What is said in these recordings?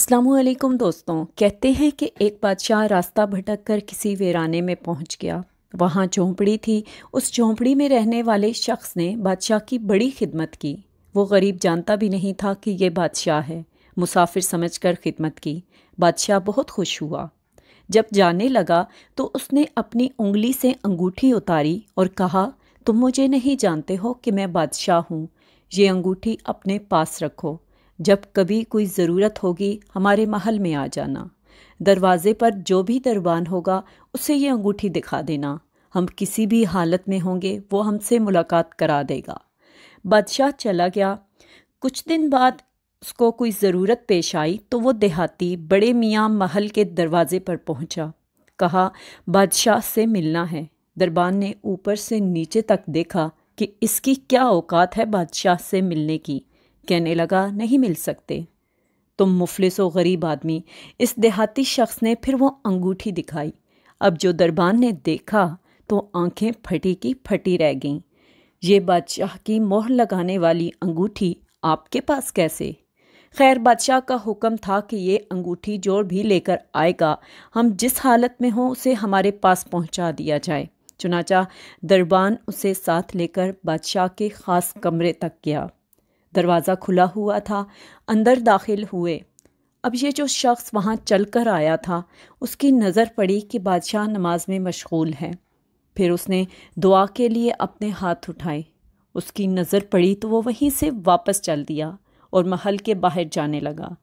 अस्सलाम वालेकुम दोस्तों। कहते हैं कि एक बादशाह रास्ता भटक कर किसी वीराने में पहुंच गया। वहां झोंपड़ी थी। उस झोंपड़ी में रहने वाले शख्स ने बादशाह की बड़ी खिदमत की। वो गरीब जानता भी नहीं था कि ये बादशाह है। मुसाफिर समझकर खिदमत की। बादशाह बहुत खुश हुआ। जब जाने लगा तो उसने अपनी उंगली से अंगूठी उतारी और कहा, तुम मुझे नहीं जानते हो कि मैं बादशाह हूँ। ये अंगूठी अपने पास रखो। जब कभी कोई ज़रूरत होगी हमारे महल में आ जाना। दरवाज़े पर जो भी दरबान होगा उसे ये अंगूठी दिखा देना। हम किसी भी हालत में होंगे वो हमसे मुलाकात करा देगा। बादशाह चला गया। कुछ दिन बाद उसको कोई ज़रूरत पेश आई तो वो देहाती बड़े मियाँ महल के दरवाज़े पर पहुँचा। कहा, बादशाह से मिलना है। दरबान ने ऊपर से नीचे तक देखा कि इसकी क्या औकात है बादशाह से मिलने की। कहने लगा, नहीं मिल सकते। तुम मुफलिस व गरीब आदमी। इस देहाती शख्स ने फिर वो अंगूठी दिखाई। अब जो दरबान ने देखा तो आंखें फटी की फटी रह गईं। ये बादशाह की मोहर लगाने वाली अंगूठी आपके पास कैसे? खैर, बादशाह का हुक्म था कि ये अंगूठी जो भी लेकर आएगा हम जिस हालत में हों उसे हमारे पास पहुंचा दिया जाए। चुनाचा दरबान उसे साथ लेकर बादशाह के ख़ास कमरे तक गया। दरवाज़ा खुला हुआ था। अंदर दाखिल हुए। अब ये जो शख्स वहाँ चल कर आया था उसकी नज़र पड़ी कि बादशाह नमाज में मशगूल है। फिर उसने दुआ के लिए अपने हाथ उठाए। उसकी नज़र पड़ी तो वो वहीं से वापस चल दिया और महल के बाहर जाने लगा।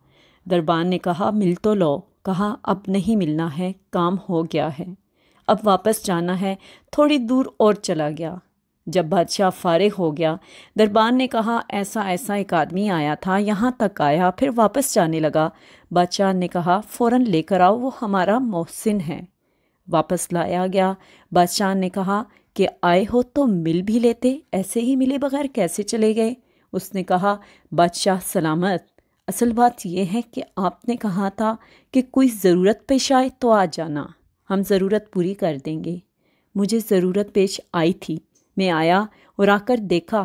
दरबान ने कहा, मिल तो लो। कहा, अब नहीं मिलना है, काम हो गया है, अब वापस जाना है। थोड़ी दूर और चला गया। जब बादशाह फारिग हो गया, दरबान ने कहा, ऐसा ऐसा एक आदमी आया था, यहाँ तक आया फिर वापस जाने लगा। बादशाह ने कहा, फ़ौरन लेकर आओ, वो हमारा मोहसिन है। वापस लाया गया। बादशाह ने कहा कि आए हो तो मिल भी लेते, ऐसे ही मिले बगैर कैसे चले गए? उसने कहा, बादशाह सलामत। असल बात यह है कि आपने कहा था कि कोई ज़रूरत पेश आए तो आ जाना, हम ज़रूरत पूरी कर देंगे। मुझे ज़रूरत पेश आई थी, मैं आया और आकर देखा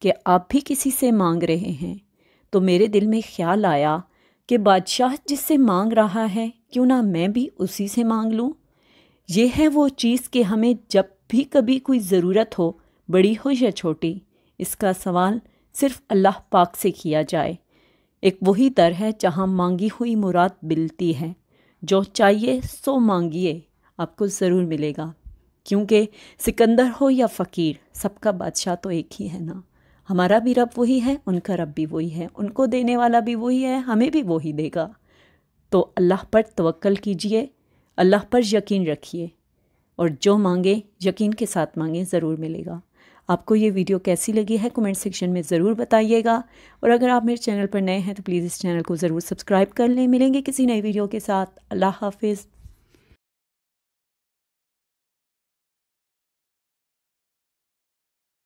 कि आप भी किसी से मांग रहे हैं, तो मेरे दिल में ख्याल आया कि बादशाह जिससे मांग रहा है क्यों ना मैं भी उसी से मांग लूँ। ये है वो चीज़ कि हमें जब भी कभी कोई ज़रूरत हो, बड़ी हो या छोटी, इसका सवाल सिर्फ़ अल्लाह पाक से किया जाए। एक वही दर है जहाँ मांगी हुई मुराद मिलती है। जो चाहिए सो मांगिए, आपको ज़रूर मिलेगा। क्योंकि सिकंदर हो या फ़कीर, सबका बादशाह तो एक ही है ना। हमारा भी रब वही है, उनका रब भी वही है, उनको देने वाला भी वही है, हमें भी वही देगा। तो अल्लाह पर तवक्कल कीजिए, अल्लाह पर यकीन रखिए और जो मांगे यकीन के साथ मांगे, ज़रूर मिलेगा। आपको ये वीडियो कैसी लगी है कमेंट सेक्शन में ज़रूर बताइएगा। और अगर आप मेरे चैनल पर नए हैं तो प्लीज़ इस चैनल को ज़रूर सब्सक्राइब कर लें। मिलेंगे किसी नई वीडियो के साथ। अल्लाह हाफिज़।